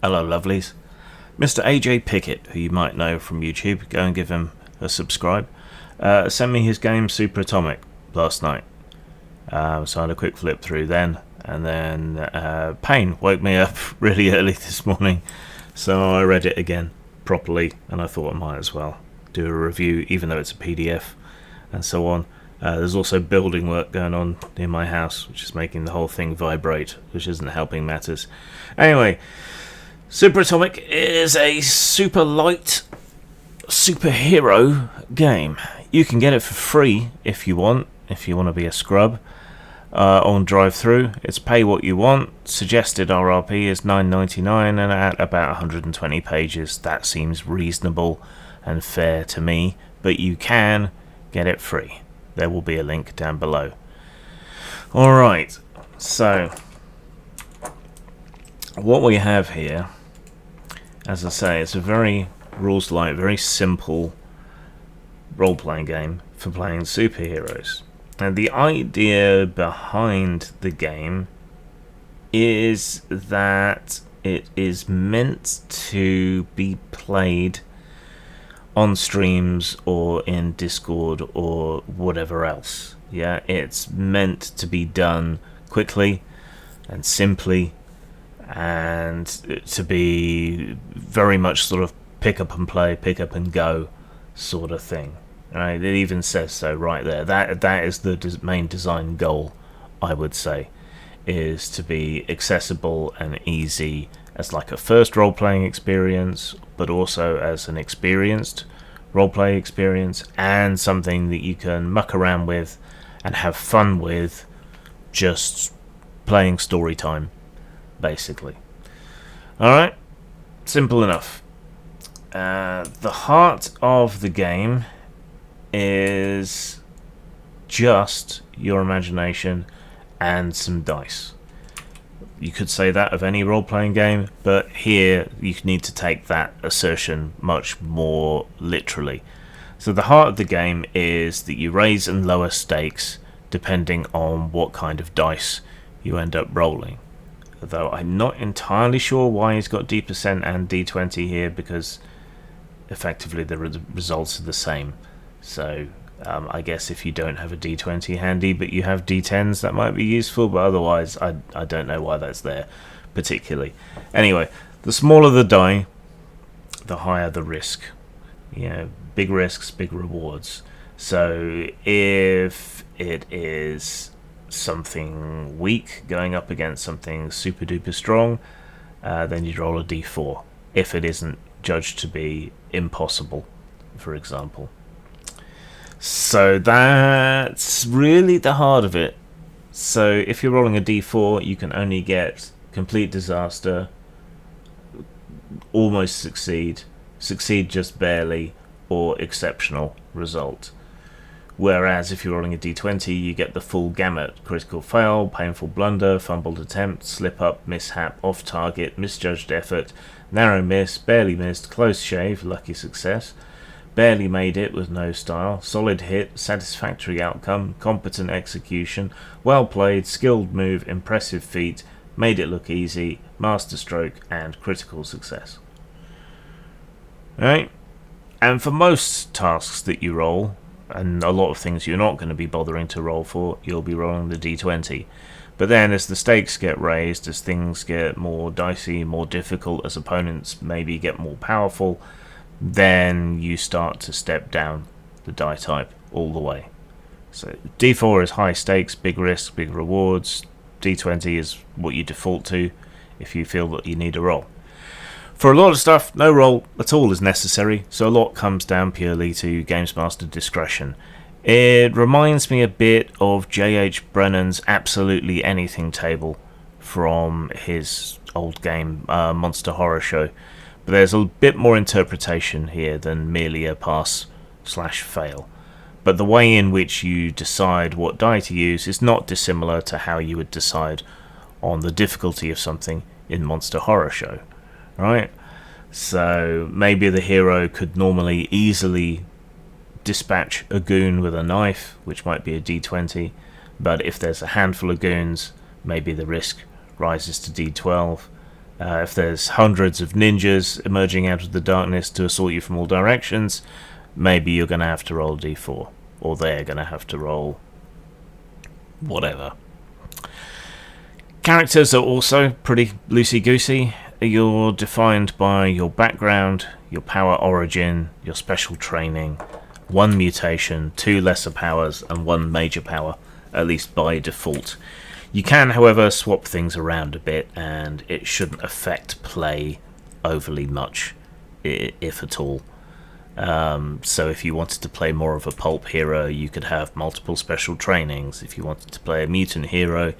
Hello, lovelies. Mr. AJ Pickett, who you might know from YouTube, go and give him a subscribe, sent me his game Super Atomic last night. So I had a quick flip through then, and then pain woke me up really early this morning, so I read it again properly, and I thought I might as well do a review, even though it's a PDF and so on. There's also building work going on near my house, which is making the whole thing vibrate, which isn't helping matters. Anyway, Super Atomic is a super light superhero game. You can get it for free if you want to be a scrub, on Drivethru. It's pay what you want. Suggested RRP is $9.99, and at about 120 pages, that seems reasonable and fair to me, but you can get it free. There will be a link down below. Alright, so what we have here, as I say, it's a very rules-light, very simple role-playing game for playing superheroes. And the idea behind the game is that it is meant to be played on streams or in Discord or whatever else. Yeah, it's meant to be done quickly and simply, and to be very much sort of pick up and play, pick up and go sort of thing. Right? It even says so right there. That is the main design goal, I would say, is to be accessible and easy as like a first role-playing experience, but also as an experienced role-play experience, and something that you can muck around with and have fun with, just playing story time, basically. Alright, simple enough. The heart of the game is just your imagination and some dice. You could say that of any role-playing game, but here you need to take that assertion much more literally. So the heart of the game is that you raise and lower stakes depending on what kind of dice you end up rolling. Though I'm not entirely sure why he's got D% and D20 here, because effectively the results are the same. So I guess if you don't have a D20 handy but you have D10s, that might be useful, but otherwise I don't know why that's there particularly. Anyway, the smaller the die, the higher the risk. You know, big risks, big rewards. So if it is something weak going up against something super duper strong, then you'd roll a D4 if it isn't judged to be impossible, for example. So that's really the heart of it. So if you're rolling a D4, you can only get complete disaster, almost succeed just barely, or exceptional result. Whereas if you're rolling a D20, you get the full gamut: critical fail, painful blunder, fumbled attempt, slip up, mishap, off target, misjudged effort, narrow miss, barely missed, close shave, lucky success, barely made it with no style, solid hit, satisfactory outcome, competent execution, well played, skilled move, impressive feat, made it look easy, masterstroke, and critical success. Alright? And for most tasks that you roll, and a lot of things you're not going to be bothering to roll for, you'll be rolling the D20. But then as the stakes get raised, as things get more dicey, more difficult, as opponents maybe get more powerful, then you start to step down the die type all the way. So D4 is high stakes, big risks, big rewards. D20 is what you default to if you feel that you need a roll. For a lot of stuff, no roll at all is necessary, so a lot comes down purely to Games Master discretion. It reminds me a bit of J.H. Brennan's Absolutely Anything table from his old game, Monster Horror Show. But there's a bit more interpretation here than merely a pass/fail. But the way in which you decide what die to use is not dissimilar to how you would decide on the difficulty of something in Monster Horror Show. Right? So maybe the hero could normally easily dispatch a goon with a knife, which might be a D20, but if there's a handful of goons, maybe the risk rises to D12. If there's hundreds of ninjas emerging out of the darkness to assault you from all directions, maybe you're going to have to roll a d4. Or they're going to have to roll whatever. Characters are also pretty loosey-goosey. You're defined by your background, your power origin, your special training, 1 mutation, 2 lesser powers, and 1 major power, at least by default. You can, however, swap things around a bit, and it shouldn't affect play overly much, if at all. So if you wanted to play more of a pulp hero, you could have multiple special trainings. If you wanted to play a mutant hero,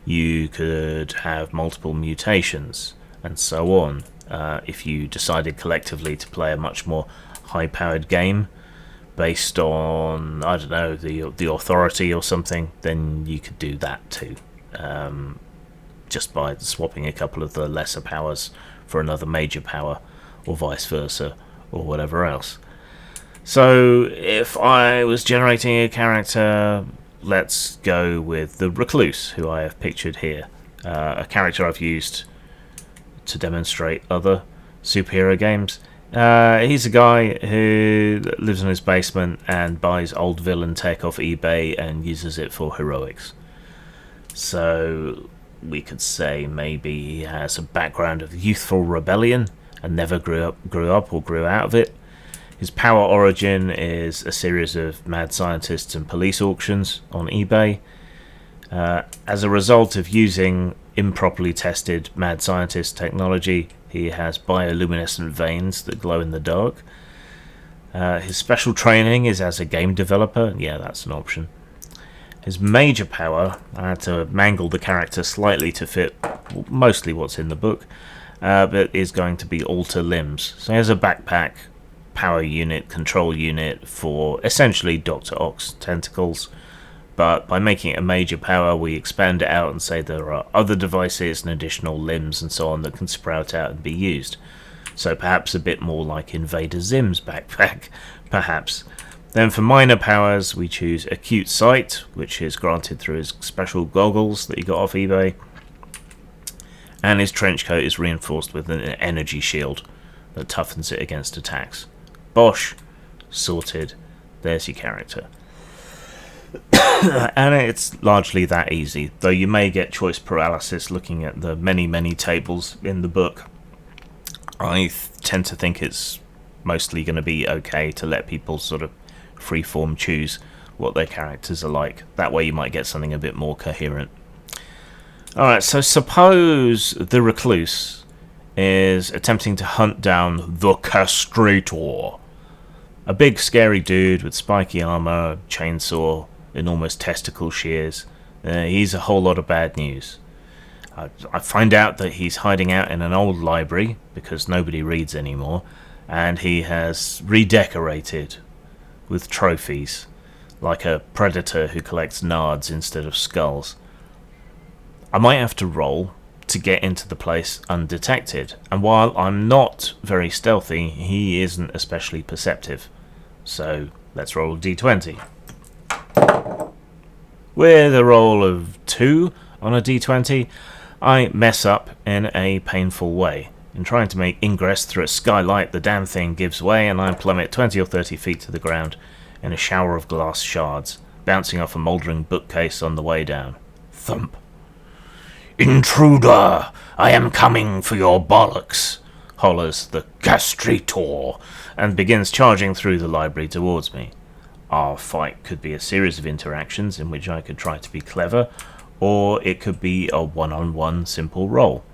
you could have multiple mutations, and so on. If you decided collectively to play a much more high-powered game based on, I don't know, the authority or something, then you could do that too. Just by swapping a couple of the lesser powers for another major power, or vice versa, or whatever else. So if I was generating a character, let's go with the Recluse, who I have pictured here. A character I've used to demonstrate other superhero games. He's a guy who lives in his basement and buys old villain tech off eBay and uses it for heroics. So we could say maybe he has a background of youthful rebellion and never grew up or grew out of it. His power origin is a series of mad scientists and police auctions on eBay. As a result of using improperly tested mad scientist technology, he has bioluminescent veins that glow in the dark. His special training is as a game developer. Yeah, that's an option. His major power, I had to mangle the character slightly to fit mostly what's in the book, but is going to be alter limbs. So he has a backpack, power unit, control unit for essentially Dr. Ox tentacles, but by making it a major power we expand it out and say there are other devices and additional limbs and so on that can sprout out and be used. So perhaps a bit more like Invader Zim's backpack, perhaps. Then for minor powers we choose Acute Sight, which is granted through his special goggles that he got off eBay, and his trench coat is reinforced with an energy shield that toughens it against attacks. Bosh, sorted, there's your character. And it's largely that easy, though you may get choice paralysis looking at the many tables in the book. I tend to think it's mostly going to be okay to let people sort of freeform choose what their characters are like. That way you might get something a bit more coherent. Alright, so suppose the Recluse is attempting to hunt down the Castrator. A big scary dude with spiky armor, chainsaw, enormous testicle shears. He's a whole lot of bad news. I find out that he's hiding out in an old library because nobody reads anymore, and he has redecorated with trophies, like a predator who collects nards instead of skulls. I might have to roll to get into the place undetected, and while I'm not very stealthy, he isn't especially perceptive. So let's roll a d20. With a roll of 2 on a d20, I mess up in a painful way. In trying to make ingress through a skylight, the damn thing gives way and I plummet 20 or 30 feet to the ground in a shower of glass shards, bouncing off a mouldering bookcase on the way down. Thump. "Intruder! I am coming for your bollocks!" hollers the Castrator, and begins charging through the library towards me. Our fight could be a series of interactions in which I could try to be clever, or it could be a one-on-one simple roll.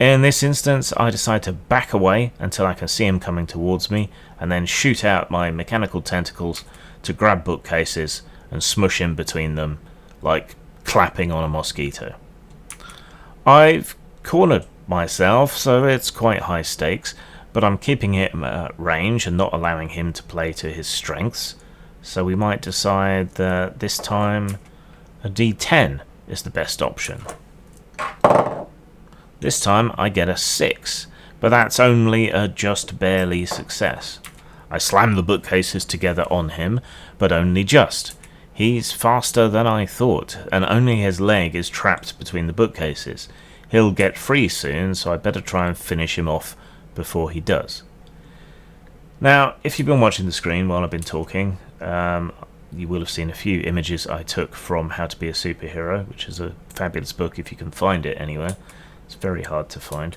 In this instance, I decide to back away until I can see him coming towards me, and then shoot out my mechanical tentacles to grab bookcases and smush in between them, like clapping on a mosquito. I've cornered myself, so it's quite high stakes, but I'm keeping him at range and not allowing him to play to his strengths, so we might decide that this time a d10 is the best option. This time I get a 6, but that's only a just barely success. I slam the bookcases together on him, but only just. He's faster than I thought, and only his leg is trapped between the bookcases. he'll get free soon, so I better try and finish him off before he does. Now, if you've been watching the screen while I've been talking, you will have seen a few images I took from How to Be a Superhero, which is a fabulous book if you can find it anywhere. It's very hard to find.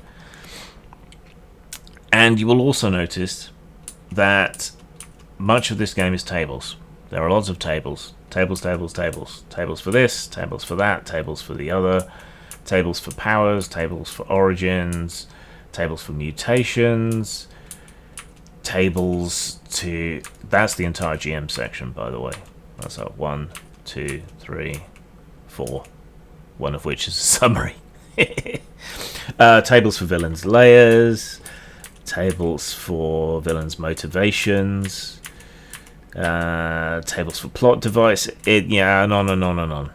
And you will also notice that much of this game is tables. There are lots of tables. Tables, tables, tables. Tables for this, tables for that, tables for the other, tables for powers, tables for origins, tables for mutations, tables to... That's the entire GM section, by the way. That's up 1, 2, 3, 4. One of which is a summary. Tables for villains' layers, tables for villains' motivations, tables for plot device, and on and on and on.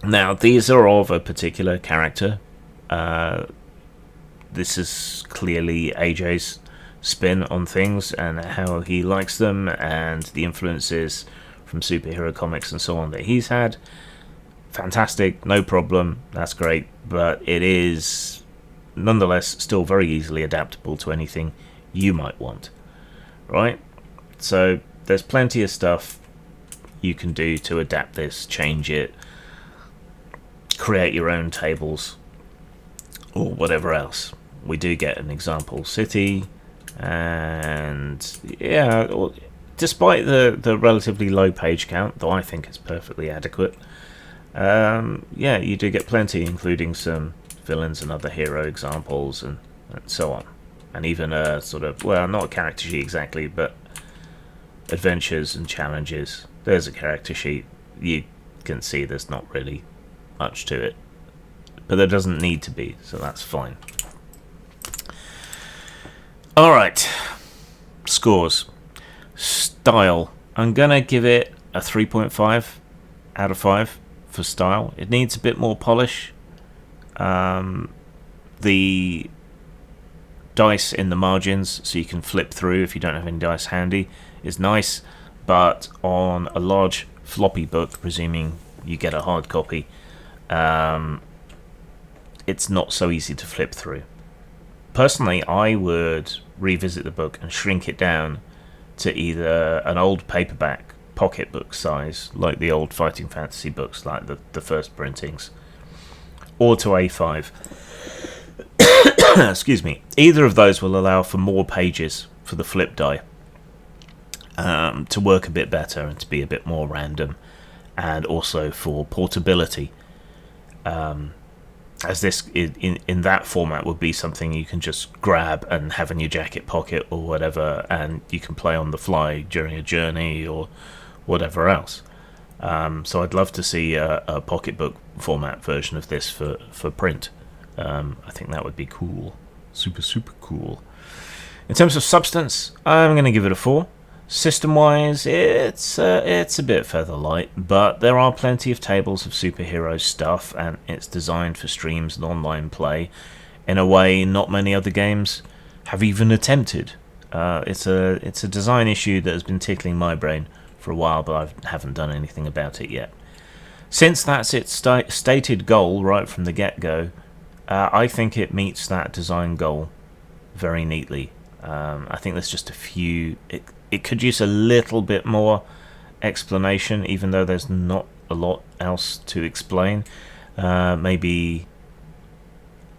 Now, these are of a particular character. This is clearly AJ's spin on things and how he likes them, and the influences from superhero comics and so on that he's had. Fantastic, no problem, that's great, but it is nonetheless still very easily adaptable to anything you might want, right? So there's plenty of stuff you can do to adapt this, change it, create your own tables, or whatever else. We do get an example city, and yeah, despite the relatively low page count, though I think it's perfectly adequate, yeah, you do get plenty, including some villains and other hero examples and so on, and even a sort of, well, not a character sheet exactly, but adventures and challenges. There's a character sheet. You can see there's not really much to it, but there doesn't need to be, so that's fine. Alright, scores. Style, I'm gonna give it a 3.5 out of 5 for style. It needs a bit more polish. The dice in the margins, so you can flip through if you don't have any dice handy, is nice, but on a large floppy book, presuming you get a hard copy, it's not so easy to flip through. Personally, I would revisit the book and shrink it down to either an old paperback pocketbook size, like the old Fighting Fantasy books, like the first printings, or to A5. Excuse me. Either of those will allow for more pages for the flip die, to work a bit better and to be a bit more random, and also for portability, as this in that format would be something you can just grab and have in your jacket pocket or whatever, and you can play on the fly during a journey or whatever else. So I'd love to see a pocketbook format version of this for print. I think that would be cool. Super cool. In terms of substance, I'm going to give it a 4. System-wise, it's a bit feather light, but there are plenty of tables of superhero stuff, and it's designed for streams and online play in a way not many other games have even attempted. It's a design issue that has been tickling my brain for a while, but I haven't done anything about it yet. Since that's its stated goal right from the get-go, I think it meets that design goal very neatly. I think there's just a few... It could use a little bit more explanation, even though there's not a lot else to explain. Maybe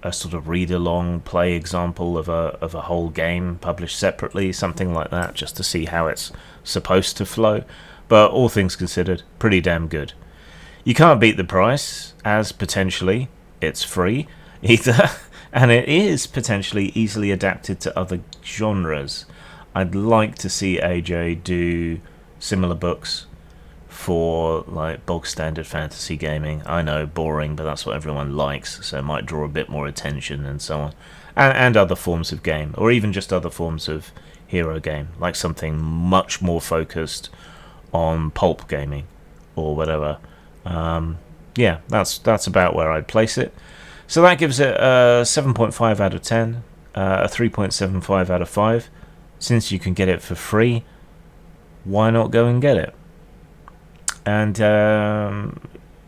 a sort of read-along play example of a whole game published separately, something like that, just to see how it's supposed to flow. But all things considered, pretty damn good. You can't beat the price, as potentially it's free either, and it is potentially easily adapted to other genres. I'd like to see AJ do similar books for like bog standard fantasy gaming. I know, boring, but that's what everyone likes, so it might draw a bit more attention and so on. And other forms of game, or even just other forms of hero game, like something much more focused on pulp gaming or whatever. Yeah, that's about where I'd place it. So that gives it a 7.5 out of 10, a 3.75 out of 5. Since you can get it for free, why not go and get it? And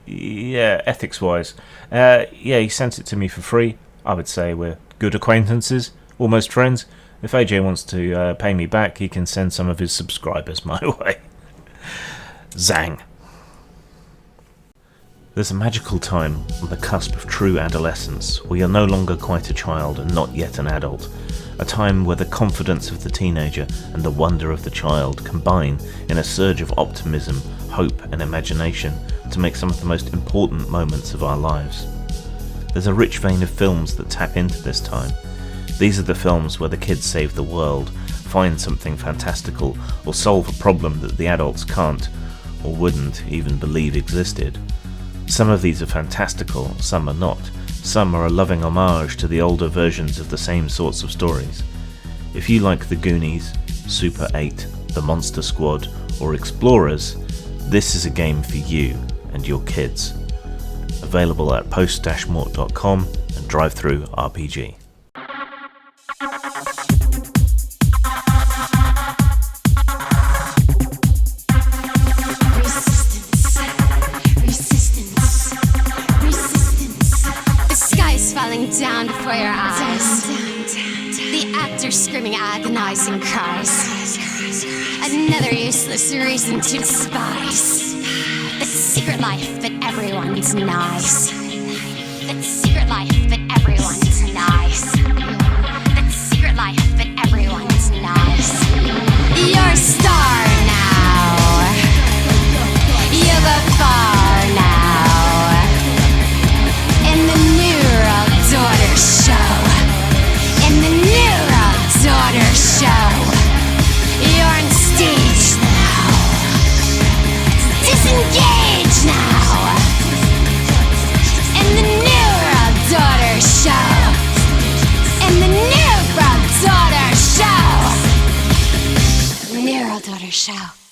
yeah, ethics-wise, yeah, he sent it to me for free. I would say we're good acquaintances, almost friends. If AJ wants to pay me back, he can send some of his subscribers my way. Zang. There's a magical time on the cusp of true adolescence, where you're no longer quite a child and not yet an adult. A time where the confidence of the teenager and the wonder of the child combine in a surge of optimism, hope and imagination to make some of the most important moments of our lives. There's a rich vein of films that tap into this time. These are the films where the kids save the world, find something fantastical, or solve a problem that the adults can't or wouldn't even believe existed. Some of these are fantastical, some are not. Some are a loving homage to the older versions of the same sorts of stories. If you like The Goonies, Super 8, The Monster Squad, or Explorers, this is a game for you and your kids. Available at post-mort.com and Drivethru RPG. Down before your eyes. The actors screaming agonizing cries. Another useless reason to despise. The secret life that everyone denies. That secret life that everyone denies. That secret life that everyone denies. You're a star now. You go far now. In the Nero Daughter Show. In the Nero Daughter Show. You're on stage now. Disengage now. In the Nero Daughter Show. In the Nero Daughter Show. Nero Daughter Show.